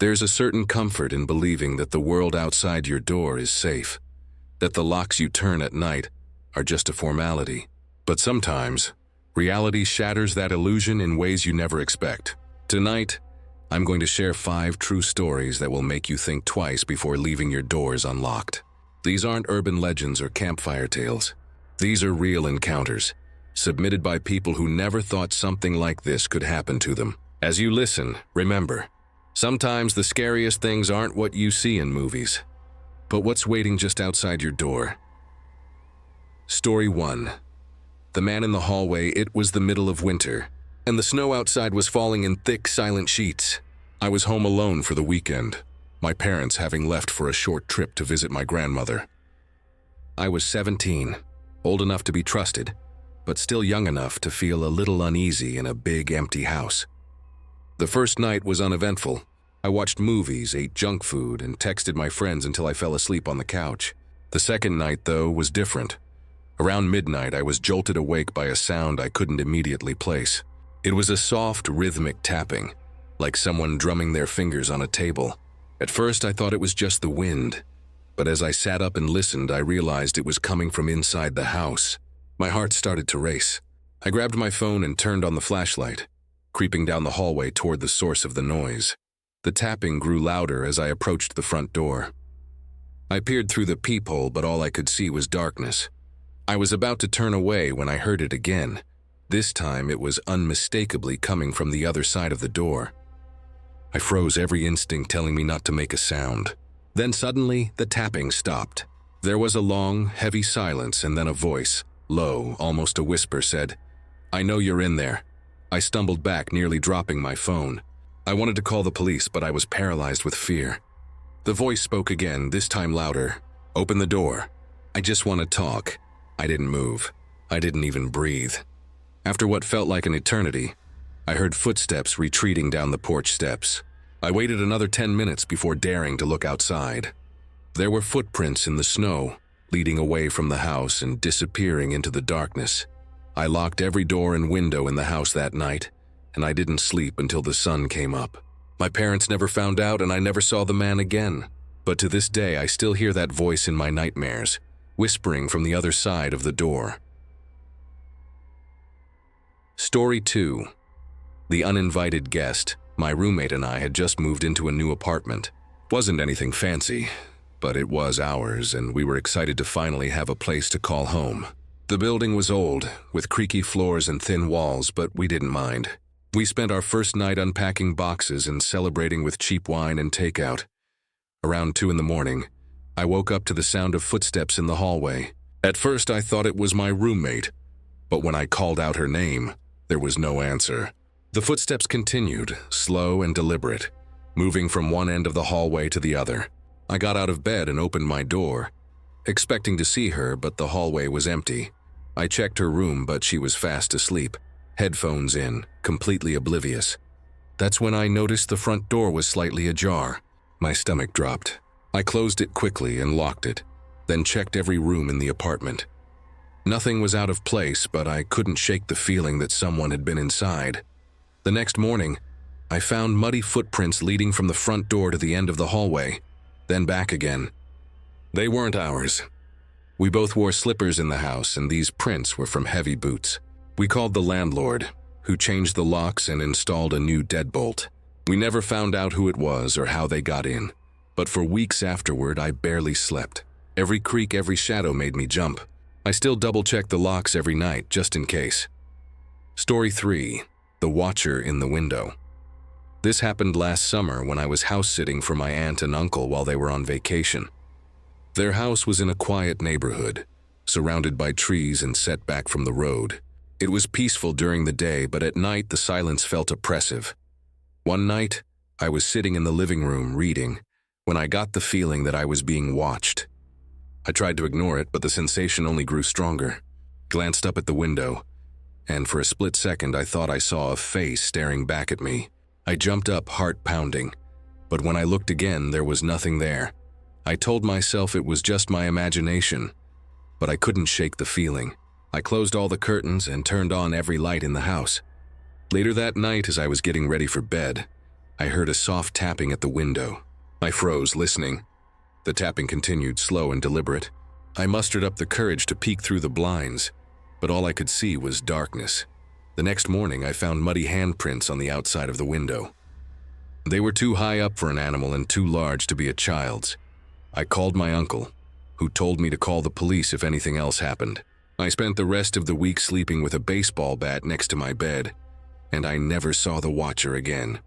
There's a certain comfort in believing that the world outside your door is safe, that the locks you turn at night are just a formality. But sometimes, reality shatters that illusion in ways you never expect. Tonight, I'm going to share 5 true stories that will make you think twice before leaving your doors unlocked. These aren't urban legends or campfire tales. These are real encounters, submitted by people who never thought something like this could happen to them. As you listen, remember, sometimes the scariest things aren't what you see in movies, but what's waiting just outside your door. Story 1. The man in the hallway. It was the middle of winter, and the snow outside was falling in thick, silent sheets. I was home alone for the weekend, my parents having left for a short trip to visit my grandmother. I was 17, old enough to be trusted, but still young enough to feel a little uneasy in a big, empty house. The first night was uneventful. I watched movies, ate junk food, and texted my friends until I fell asleep on the couch. The second night, though, was different. Around midnight, I was jolted awake by a sound I couldn't immediately place. It was a soft, rhythmic tapping, like someone drumming their fingers on a table. At first, I thought it was just the wind, but as I sat up and listened, I realized it was coming from inside the house. My heart started to race. I grabbed my phone and turned on the flashlight, creeping down the hallway toward the source of the noise. The tapping grew louder as I approached the front door. I peered through the peephole, but all I could see was darkness. I was about to turn away when I heard it again. This time, it was unmistakably coming from the other side of the door. I froze, every instinct telling me not to make a sound. Then suddenly, the tapping stopped. There was a long, heavy silence, and then a voice, low, almost a whisper, said, "I know you're in there." I stumbled back, nearly dropping my phone. I wanted to call the police, but I was paralyzed with fear. The voice spoke again, this time louder. "Open the door. I just want to talk." I didn't move. I didn't even breathe. After what felt like an eternity, I heard footsteps retreating down the porch steps. I waited another 10 minutes before daring to look outside. There were footprints in the snow, leading away from the house and disappearing into the darkness. I locked every door and window in the house that night, and I didn't sleep until the sun came up. My parents never found out, and I never saw the man again. But to this day, I still hear that voice in my nightmares, whispering from the other side of the door. Story 2. The uninvited guest. My roommate and I had just moved into a new apartment. Wasn't anything fancy, but it was ours, and we were excited to finally have a place to call home. The building was old, with creaky floors and thin walls, but we didn't mind. We spent our first night unpacking boxes and celebrating with cheap wine and takeout. Around 2 in the morning, I woke up to the sound of footsteps in the hallway. At first, I thought it was my roommate, but when I called out her name, there was no answer. The footsteps continued, slow and deliberate, moving from one end of the hallway to the other. I got out of bed and opened my door, expecting to see her, but the hallway was empty. I checked her room, but she was fast asleep, headphones in, completely oblivious. That's when I noticed the front door was slightly ajar. My stomach dropped. I closed it quickly and locked it, then checked every room in the apartment. Nothing was out of place, but I couldn't shake the feeling that someone had been inside. The next morning, I found muddy footprints leading from the front door to the end of the hallway, then back again. They weren't ours. We both wore slippers in the house, and these prints were from heavy boots. We called the landlord, who changed the locks and installed a new deadbolt. We never found out who it was or how they got in, but for weeks afterward, I barely slept. Every creak, every shadow made me jump. I still double-checked the locks every night, just in case. Story 3. The Watcher in the Window. This happened last summer when I was house-sitting for my aunt and uncle while they were on vacation. Their house was in a quiet neighborhood, surrounded by trees and set back from the road. It was peaceful during the day, but at night the silence felt oppressive. One night, I was sitting in the living room reading, when I got the feeling that I was being watched. I tried to ignore it, but the sensation only grew stronger. Glanced up at the window, and for a split second I thought I saw a face staring back at me. I jumped up, heart pounding, but when I looked again, there was nothing there. I told myself it was just my imagination, but I couldn't shake the feeling. I closed all the curtains and turned on every light in the house. Later that night, as I was getting ready for bed, I heard a soft tapping at the window. I froze, listening. The tapping continued, slow and deliberate. I mustered up the courage to peek through the blinds, but all I could see was darkness. The next morning, I found muddy handprints on the outside of the window. They were too high up for an animal and too large to be a child's. I called my uncle, who told me to call the police if anything else happened. I spent the rest of the week sleeping with a baseball bat next to my bed, and I never saw the watcher again.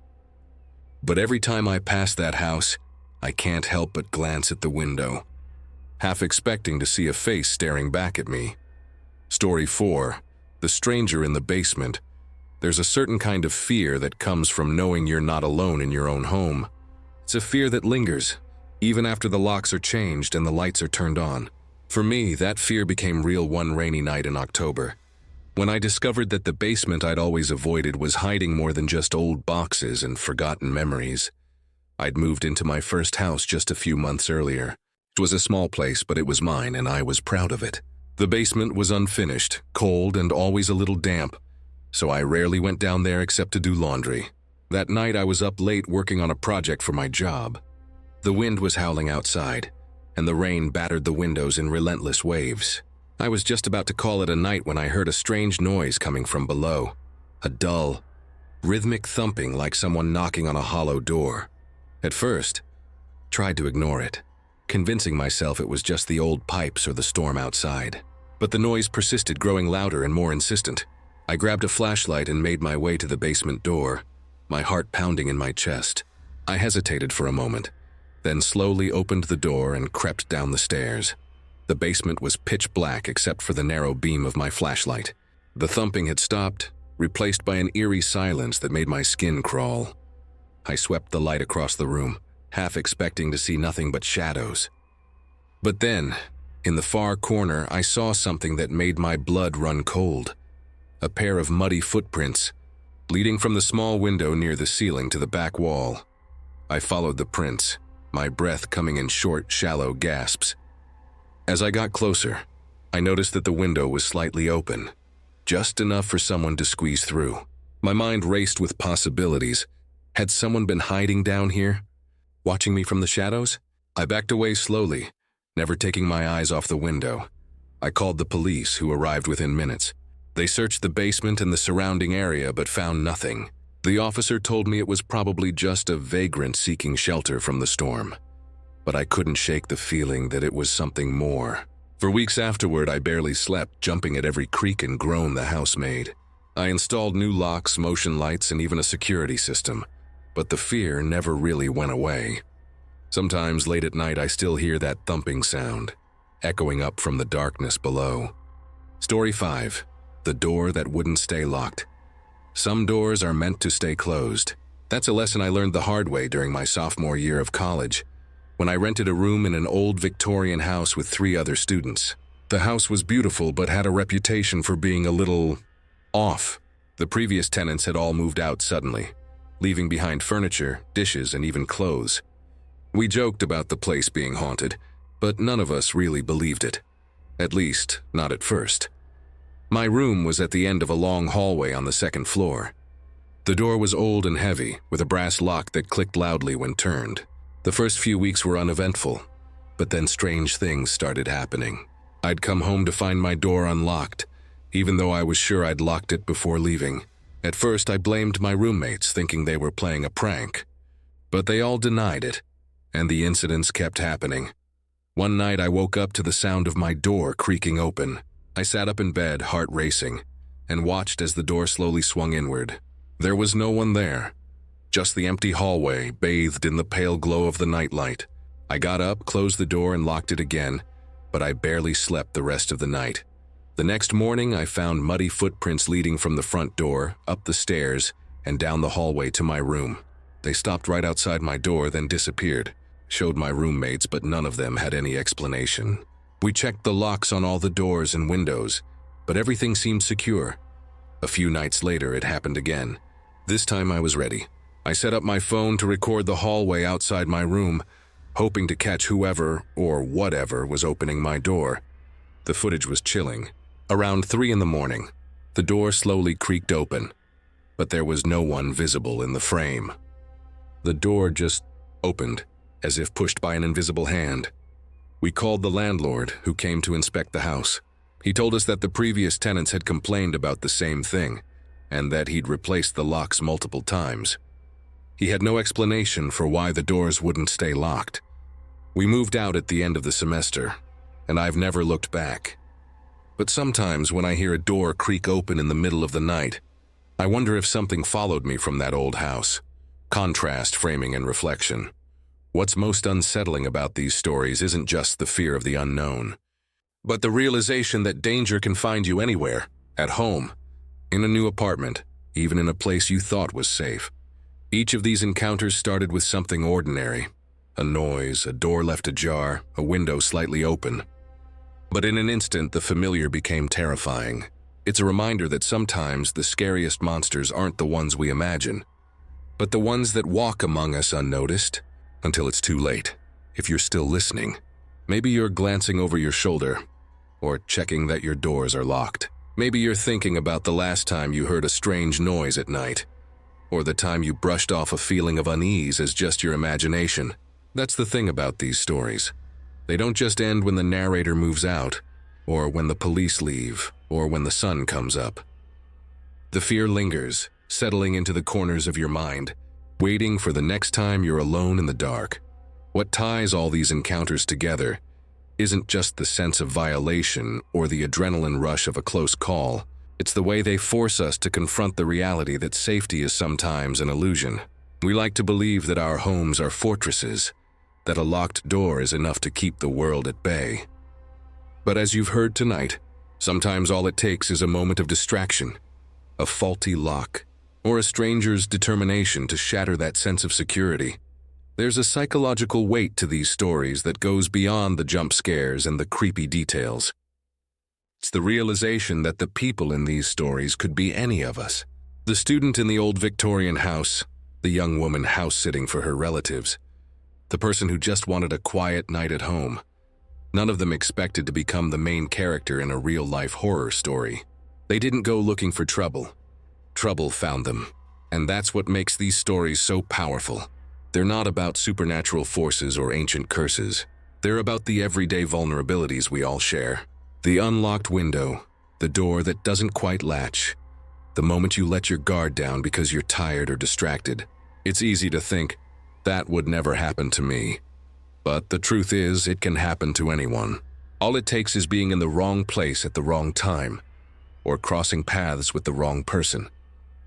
But every time I pass that house, I can't help but glance at the window, half expecting to see a face staring back at me. Story 4. The Stranger in the Basement. There's a certain kind of fear that comes from knowing you're not alone in your own home. It's a fear that lingers, even after the locks are changed and the lights are turned on. For me, that fear became real one rainy night in October, when I discovered that the basement I'd always avoided was hiding more than just old boxes and forgotten memories. I'd moved into my first house just a few months earlier. It was a small place, but it was mine, and I was proud of it. The basement was unfinished, cold, and always a little damp, so I rarely went down there except to do laundry. That night I was up late working on a project for my job. The wind was howling outside, and the rain battered the windows in relentless waves. I was just about to call it a night when I heard a strange noise coming from below. A dull, rhythmic thumping like someone knocking on a hollow door. At first, I tried to ignore it, convincing myself it was just the old pipes or the storm outside. But the noise persisted, growing louder and more insistent. I grabbed a flashlight and made my way to the basement door, my heart pounding in my chest. I hesitated for a moment, then slowly opened the door and crept down the stairs. The basement was pitch black except for the narrow beam of my flashlight. The thumping had stopped, replaced by an eerie silence that made my skin crawl. I swept the light across the room, half expecting to see nothing but shadows. But then, in the far corner, I saw something that made my blood run cold. A pair of muddy footprints, leading from the small window near the ceiling to the back wall. I followed the prints, my breath coming in short, shallow gasps. As I got closer, I noticed that the window was slightly open, just enough for someone to squeeze through. My mind raced with possibilities. Had someone been hiding down here, watching me from the shadows? I backed away slowly, never taking my eyes off the window. I called the police, who arrived within minutes. They searched the basement and the surrounding area but found nothing. The officer told me it was probably just a vagrant seeking shelter from the storm. But I couldn't shake the feeling that it was something more. For weeks afterward, I barely slept, jumping at every creak and groan the house made. I installed new locks, motion lights, and even a security system, but the fear never really went away. Sometimes late at night, I still hear that thumping sound, echoing up from the darkness below. Story 5. The Door That Wouldn't Stay Locked. Some doors are meant to stay closed. That's a lesson I learned the hard way during my sophomore year of college, when I rented a room in an old Victorian house with 3 other students. The house was beautiful but had a reputation for being a little off. The previous tenants had all moved out suddenly, leaving behind furniture, dishes, and even clothes. We joked about the place being haunted, but none of us really believed it. At least, not at first. My room was at the end of a long hallway on the 2nd floor. The door was old and heavy, with a brass lock that clicked loudly when turned. The first few weeks were uneventful, but then strange things started happening. I'd come home to find my door unlocked, even though I was sure I'd locked it before leaving. At first, I blamed my roommates, thinking they were playing a prank. But they all denied it, and the incidents kept happening. One night, I woke up to the sound of my door creaking open. I sat up in bed, heart racing, and watched as the door slowly swung inward. There was no one there. Just the empty hallway, bathed in the pale glow of the nightlight. I got up, closed the door, and locked it again, but I barely slept the rest of the night. The next morning, I found muddy footprints leading from the front door, up the stairs, and down the hallway to my room. They stopped right outside my door, then disappeared. Showed my roommates, but none of them had any explanation. We checked the locks on all the doors and windows, but everything seemed secure. A few nights later, it happened again. This time I was ready. I set up my phone to record the hallway outside my room, hoping to catch whoever or whatever was opening my door. The footage was chilling. Around 3 in the morning, the door slowly creaked open, but there was no one visible in the frame. The door just opened, as if pushed by an invisible hand. We called the landlord, who came to inspect the house. He told us that the previous tenants had complained about the same thing, and that he'd replaced the locks multiple times. He had no explanation for why the doors wouldn't stay locked. We moved out at the end of the semester, and I've never looked back. But sometimes when I hear a door creak open in the middle of the night, I wonder if something followed me from that old house. Contrast, framing, and reflection. What's most unsettling about these stories isn't just the fear of the unknown, but the realization that danger can find you anywhere, at home, in a new apartment, even in a place you thought was safe. Each of these encounters started with something ordinary. A noise, a door left ajar, a window slightly open. But in an instant, the familiar became terrifying. It's a reminder that sometimes the scariest monsters aren't the ones we imagine, but the ones that walk among us unnoticed until it's too late. If you're still listening, maybe you're glancing over your shoulder or checking that your doors are locked. Maybe you're thinking about the last time you heard a strange noise at night, or the time you brushed off a feeling of unease as just your imagination. That's the thing about these stories. They don't just end when the narrator moves out, or when the police leave, or when the sun comes up. The fear lingers, settling into the corners of your mind, waiting for the next time you're alone in the dark. What ties all these encounters together isn't just the sense of violation or the adrenaline rush of a close call. It's the way they force us to confront the reality that safety is sometimes an illusion. We like to believe that our homes are fortresses, that a locked door is enough to keep the world at bay. But as you've heard tonight, sometimes all it takes is a moment of distraction, a faulty lock, or a stranger's determination to shatter that sense of security. There's a psychological weight to these stories that goes beyond the jump scares and the creepy details. It's the realization that the people in these stories could be any of us. The student in the old Victorian house, the young woman house-sitting for her relatives, the person who just wanted a quiet night at home. None of them expected to become the main character in a real-life horror story. They didn't go looking for trouble. Trouble found them. And that's what makes these stories so powerful. They're not about supernatural forces or ancient curses. They're about the everyday vulnerabilities we all share. The unlocked window, the door that doesn't quite latch, the moment you let your guard down because you're tired or distracted. It's easy to think, that would never happen to me. But the truth is, it can happen to anyone. All it takes is being in the wrong place at the wrong time, or crossing paths with the wrong person.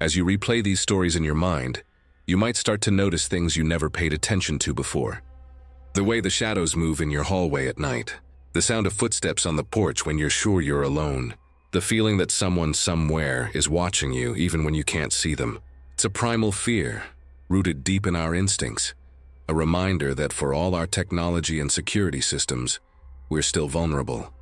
As you replay these stories in your mind, you might start to notice things you never paid attention to before. The way the shadows move in your hallway at night, the sound of footsteps on the porch when you're sure you're alone, the feeling that someone somewhere is watching you even when you can't see them. It's a primal fear, rooted deep in our instincts, a reminder that for all our technology and security systems, we're still vulnerable.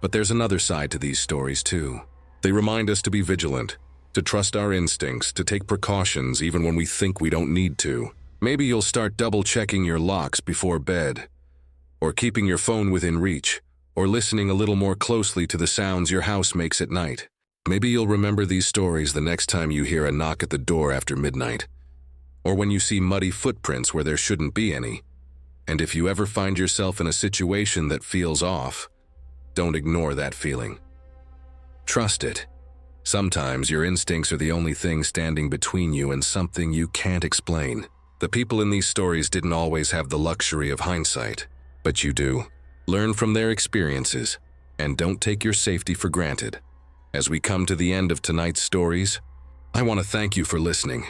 But there's another side to these stories too. They remind us to be vigilant, to trust our instincts, to take precautions even when we think we don't need to. Maybe you'll start double-checking your locks before bed, or keeping your phone within reach, or listening a little more closely to the sounds your house makes at night. Maybe you'll remember these stories the next time you hear a knock at the door after midnight, or when you see muddy footprints where there shouldn't be any. And if you ever find yourself in a situation that feels off, don't ignore that feeling. Trust it. Sometimes your instincts are the only thing standing between you and something you can't explain. The people in these stories didn't always have the luxury of hindsight, but you do. Learn from their experiences, and don't take your safety for granted. As we come to the end of tonight's stories, I want to thank you for listening,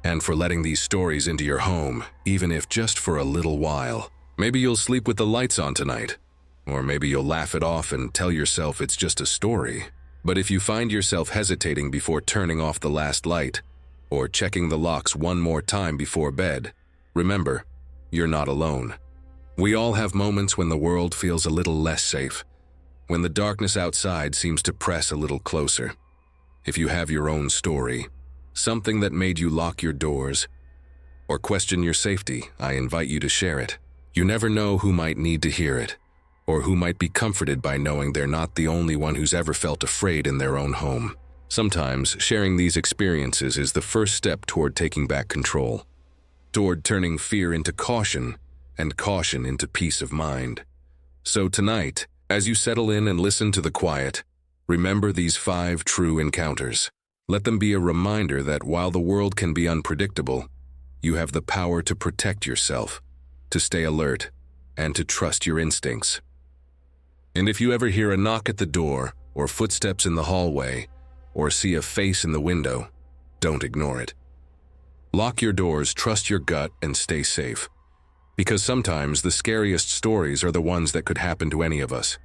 and for letting these stories into your home, even if just for a little while. Maybe you'll sleep with the lights on tonight, or maybe you'll laugh it off and tell yourself it's just a story. But if you find yourself hesitating before turning off the last light, or checking the locks one more time before bed, remember, you're not alone. We all have moments when the world feels a little less safe, when the darkness outside seems to press a little closer. If you have your own story, something that made you lock your doors, or question your safety, I invite you to share it. You never know who might need to hear it, or who might be comforted by knowing they're not the only one who's ever felt afraid in their own home. Sometimes, sharing these experiences is the first step toward taking back control. toward turning fear into caution and caution into peace of mind. So tonight, as you settle in and listen to the quiet, remember these 5 true encounters. Let them be a reminder that while the world can be unpredictable, you have the power to protect yourself, to stay alert, and to trust your instincts. And if you ever hear a knock at the door, or footsteps in the hallway, or see a face in the window, don't ignore it. Lock your doors, trust your gut, and stay safe. Because sometimes the scariest stories are the ones that could happen to any of us.